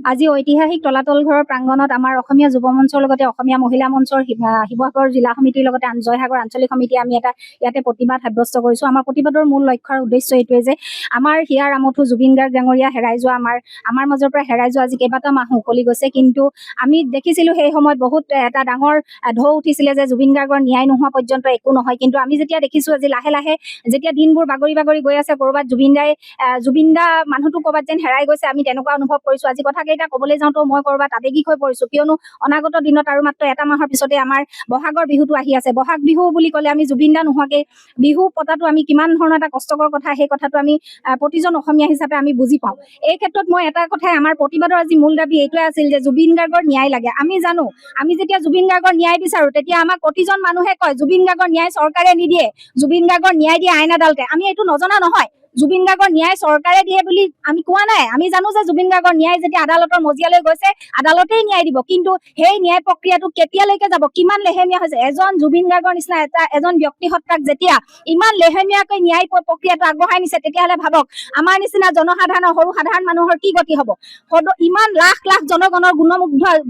আজি ঐতিহাসিক তলাতল ঘৰৰ প্ৰাংগণত আমাৰ অসমীয়া যুৱ মঞ্চৰ লগতে অসমীয়া মহিলা মঞ্চৰ শিৱসাগৰ জিলা সমিতিৰ লগতে জয়সাগৰ আঞ্চলিক সমিতিয়ে আমি এটা ইয়াতে প্ৰতিবাদ সাব্যস্ত কৰিছোঁ। আমাৰ প্ৰতিবাদৰ মূল লক্ষ্য আৰু উদ্দেশ্য এইটোৱে যে আমাৰ হিয়াৰ আমঠু জুবিন গাৰ্গ ডাঙৰীয়া হেৰাই যোৱা আমাৰ মাজৰ পৰা হেৰাই যোৱা আজি কেইবাটা মাহ উকলি গৈছে, কিন্তু আমি দেখিছিলোঁ সেই সময়ত বহুত এটা ডাঙৰ ঢৌ উঠিছিলে যে জুবিন গাৰ্গৰ ন্যায় নোহোৱা পৰ্যন্ত একো নহয়। কিন্তু আমি যেতিয়া দেখিছোঁ আজি লাহে লাহে যেতিয়া দিনবোৰ বাগৰি বাগৰি গৈ আছে, ক'ৰবাত জুবিন দা মানুহটো ক'ৰবাত যেন হেৰাই গৈছে, আমি তেনেকুৱা অনুভৱ কৰিছোঁ। আজি কথাকেইটা ক'বলৈ যাওঁতো মই ক'ৰবাত আৱেগিক হৈ পৰিছোঁ, কিয়নো অনাগত দিনত আৰু মাত্ৰ এটা মাহৰ পিছতে আমাৰ বহাগৰ বিহুটো আহি আছে। বহাগ বিহু বুলি ক'লে আমি জুবিন দা নোহোৱাকৈ বিহু পতাটো আমি কিমান ধৰণৰ এটা কষ্টকৰ কথা, সেই কথাটো আমি প্ৰতিজন অসমীয়া হিচাপে আমি বুজি পাওঁ। এই ক্ষেত্ৰত মই এটা কথাই, আমাৰ প্ৰতিবাদৰ আজি মূল দাবী এইটোৱে আছিল যে জুবিন গাৰ্গৰ ন্যায় লাগে। আমি জানো, আমি যেতিয়া জুবিন গাৰ্গৰ ন্যায় বিচাৰোঁ তেতিয়া আমাক প্ৰতিজন মানুহে কয় জুবিন গাৰ্গৰ ন্যায় চৰকাৰে নিদিয়ে, জুবিন গাৰ্গৰ ন্যায় দিয়ে আইন আদালতে। আমি এইটো নজনা নহয়, জুবিন গাৰ্গৰ ন্যায় চৰকাৰে দিয়ে বুলি আমি কোৱা নাই। আমি জানো যে জুবিন গাৰ্গৰ ন্যায় যেতিয়া আদালতৰ মজিয়ালৈ গৈছে আদালতেই ন্যায় দিব, কিন্তু সেই ন্যায় প্ৰক্ৰিয়াটো কেতিয়ালৈকে যাব, কিমান লেহেমীয়া হৈছে। এজন জুবিন গাৰ্গৰ নিচিনা এজন ব্যক্তি হত্যাক যেতিয়া ইমান লেহেমীয়াকৈ ন্যায় প্ৰক্ৰিয়াটো আগবঢ়াই নিছে, তেতিয়াহ'লে ভাবক আমাৰ নিচিনা জনসাধাৰণৰ, সৰু সাধাৰণ মানুহৰ কি গতি হ'ব। ইমান লাখ লাখ জনগণৰ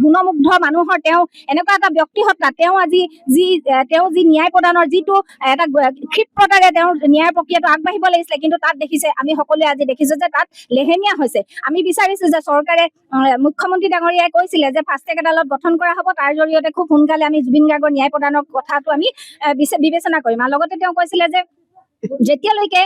গুণমুগ্ধ মানুহৰ তেওঁ এনেকুৱা এটা ব্যক্তি হত্যা, তেওঁ যি ন্যায় প্ৰদানৰ যিটো এটা ক্ষিপ্ৰতাৰে তেওঁৰ ন্যায় প্ৰক্ৰিয়াটো আগবাঢ়িব লাগিছিলে, কিন্তু তাত দেখিছে, আমি সকলোৱে আজি দেখিছোঁ যে তাত লেহেমীয়া হৈছে। আমি বিচাৰিছোঁ যে চৰকাৰে, মুখ্যমন্ত্ৰী ডাঙৰীয়াই কৈছিলে যে ফাষ্ট ট্ৰেক আদালত গঠন কৰা হ'ব, তাৰ জৰিয়তে খুব সোনকালে আমি জুবিন গাৰ্গৰ ন্যায় প্ৰদানৰ কথাটো আমি বিবেচনা কৰিম। আৰু লগতে তেওঁ কৈছিলে যে যেতিয়ালৈকে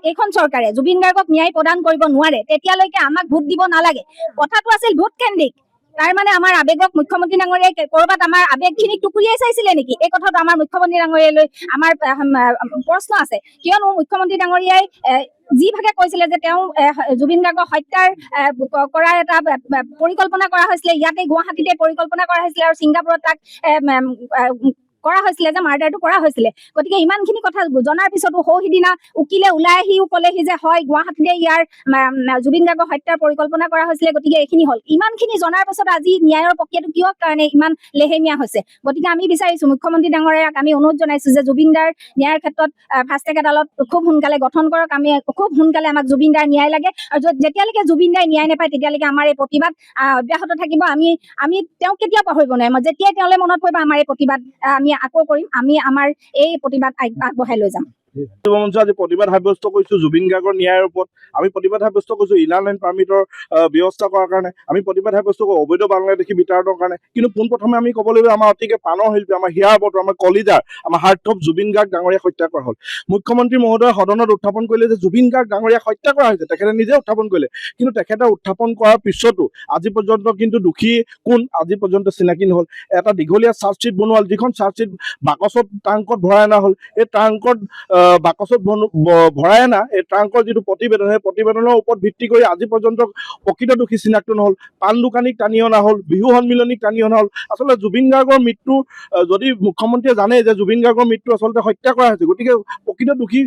এইখন চৰকাৰে জুবিন গাৰ্গক ন্যায় প্ৰদান কৰিব নোৱাৰে তেতিয়ালৈকে আমাক ভোট দিব নালাগে। কথাটো আছিল ভোট কেন্দ্ৰিক। তাৰ মানে আমাৰ আৱেগক মুখ্যমন্ত্ৰী ডাঙৰীয়াই ক'ৰবাত আমাৰ আৱেগখিনিক টুকুৰিয়াই চাইছিলে নেকি? এই কথাটো আমাৰ মুখ্যমন্ত্ৰী ডাঙৰীয়ালৈ আমাৰ প্ৰশ্ন আছে, কিয়নো মুখ্যমন্ত্ৰী ডাঙৰীয়াই যিভাগে কৈছিলে যে তেওঁ জুবিন গাৰ্গক হত্যাৰ কৰাৰ এটা পৰিকল্পনা কৰা হৈছিলে, ইয়াতে গুৱাহাটীতে পৰিকল্পনা কৰা হৈছিলে আৰু ছিংগাপুৰত তাক কৰা হৈছিলে যে মাৰ্ডাৰটো কৰা হৈছিলে। গতিকে ইমানখিনি কথা জনাৰ পিছতো সিদিনা উকিলে ওলাই আহিও ক'লেহি যে হয় গুৱাহাটীতে ইয়াৰ জুবিন গাৰ্গক হত্যাৰ পৰিকল্পনা কৰা হৈছিলে, গতিকে এইখিনি হ'ল। ইমানখিনি জনাৰ পাছত আজি ন্যায়ৰ প্ৰক্ৰিয়াটো কিয় কাৰণে ইমান লেহেমীয়া হৈছে? গতিকে আমি বিচাৰিছোঁ, মুখ্যমন্ত্ৰী ডাঙৰীয়াক আমি অনুৰোধ জনাইছোঁ যে জুবিন দাৰ ন্যায়ৰ ক্ষেত্ৰত ফাষ্ট ট্ৰেক আদালত খুব সোনকালে গঠন কৰক। আমি খুব সোনকালে আমাক জুবিন দাৰ ন্যায় লাগে, আৰু যেতিয়ালৈকে জুবিন দাই ন্যায় নাপায় তেতিয়ালৈকে আমাৰ এই প্ৰতিবাদ অব্যাহত থাকিব। আমি তেওঁক কেতিয়াও পাহৰিব নোৱাৰিম। যেতিয়াই তেওঁলৈ মনত পৰিব আমাৰ এই প্ৰতিবাদ আমি আকৌ কৰিম, আমি আমাৰ এই প্ৰতিবাদ আগবঢ়াই লৈ যাম। যুৱ মঞ্চ আজি প্ৰতিবাদ সাব্যস্ত কৰিছোঁ জুবিন গাৰ্গৰ ন্যায়ৰ ওপৰত। আমি প্ৰতিবাদ সাব্যস্ত কৰিছোঁ ইনলাইন পাৰ্মিটৰ ব্যৱস্থা কৰাৰ কাৰণে, আমি প্ৰতিবাদ সাব্যস্ত কৰোঁ অবৈধ বাংলাদেশী বিতাড়নৰ কাৰণে। কিন্তু পোনপ্ৰথমে আমি ক'ব লাগিব আমাৰ অতিকে প্ৰাণৰ শিল্পী, আমাৰ হিয়াৰ বতৰ, আমাৰ কলিজাৰ, আমাৰ হাৰ্থব জুবিন গাৰ্গ ডাঙৰীয়াক হত্যা কৰা হ'ল। মুখ্যমন্ত্ৰী মহোদয়ে সদনত উত্থাপন কৰিলে যে জুবিন গাৰ্গ ডাঙৰীয়াক হত্যা কৰা হৈছে, তেখেতে নিজে উত্থাপন কৰিলে, কিন্তু তেখেতে উত্থাপন কৰাৰ পিছতো আজি পৰ্যন্ত কিন্তু দোষী কোন আজি পৰ্যন্ত চিনাকি নহ'ল। এটা দীঘলীয়া চাৰ্জশ্বিট বনোৱা হ'ল, যিখন চাৰ্জশ্বিট বাকচত ট্ৰাংকত ভৰাই অনা হ'ল। এই ট্ৰাংকত বাকচত ভৰাই অনা এই ট্ৰাংকৰ যিটো প্ৰতিবেদন, সেই প্ৰতিবেদনৰ ওপৰত ভিত্তি কৰি আজি পৰ্যন্ত প্ৰকৃত দোষী চিনাক্ত নহ'ল। পাণ দোকানীক টানি অনা হ'ল, বিহু সন্মিলনীক টানি অনা হ'ল। আচলতে জুবিন গাৰ্গৰ মৃত্যু যদি মুখ্যমন্ত্ৰীয়ে জানে যে জুবিন গাৰ্গৰ মৃত্যু আচলতে হত্যা কৰা হৈছে, গতিকে প্ৰকৃত দোষী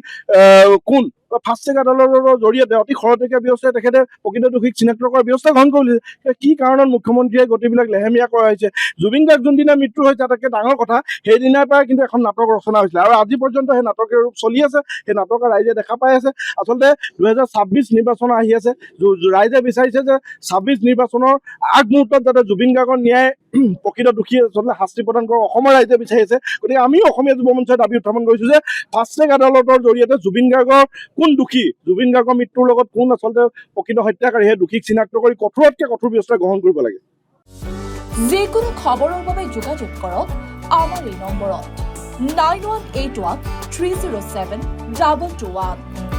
কোন? ফাষ্ট ট্ৰেক আদালতৰ জৰিয়তে অতি খৰতকীয়া ব্যৱস্থাই তেখেতে প্ৰকৃত দোষীক চিনাক্ত কৰাৰ ব্যৱস্থা গ্ৰহণ কৰিছে। কি কাৰণত মুখ্যমন্ত্ৰীয়ে গোটেইবিলাক লেহেমীয়া কৰা হৈছে? জুবিন গাৰ্গ যোনদিনা মৃত্যু হৈছে তাতকৈ ডাঙৰ কথা, সেইদিনাৰ পৰাই কিন্তু এখন নাটক ৰচনা হৈছিলে, আৰু আজি পৰ্যন্ত সেই নাটকৰ ৰূপ চলি আছে। সেই নাটকৰ ৰাইজে দেখা পাই আছে। আচলতে 2026 নিৰ্বাচন আহি আছে, ৰাইজে বিচাৰিছে যে 26 নিৰ্বাচনৰ আগমুহূৰ্তত যাতে জুবিন গাৰ্গৰ ন্যায় প্ৰকৃত দোষী আচলতে শাস্তি প্ৰদান কৰক অসমৰ ৰাইজে বিচাৰিছে। গতিকে আমিও অসমীয়া যুৱ মঞ্চই দাবী উত্থাপন কৰিছোঁ যে ফাষ্ট ট্ৰেক আদালতৰ জৰিয়তে জুবিন গাৰ্গৰ কোন দোষী, জুবিন গাৰ্গৰ মৃত্যুৰ লগত কোন আচলতে প্ৰকৃত হত্যাকাৰী, সেই দোষীক চিনাক্ত কৰি কঠোৰতকৈ কঠোৰ ব্যৱস্থা গ্ৰহণ কৰিব লাগে। যিকোনো খবৰৰ বাবে যোগাযোগ কৰক আমাৰ এই নম্বৰত 9181 307 2221।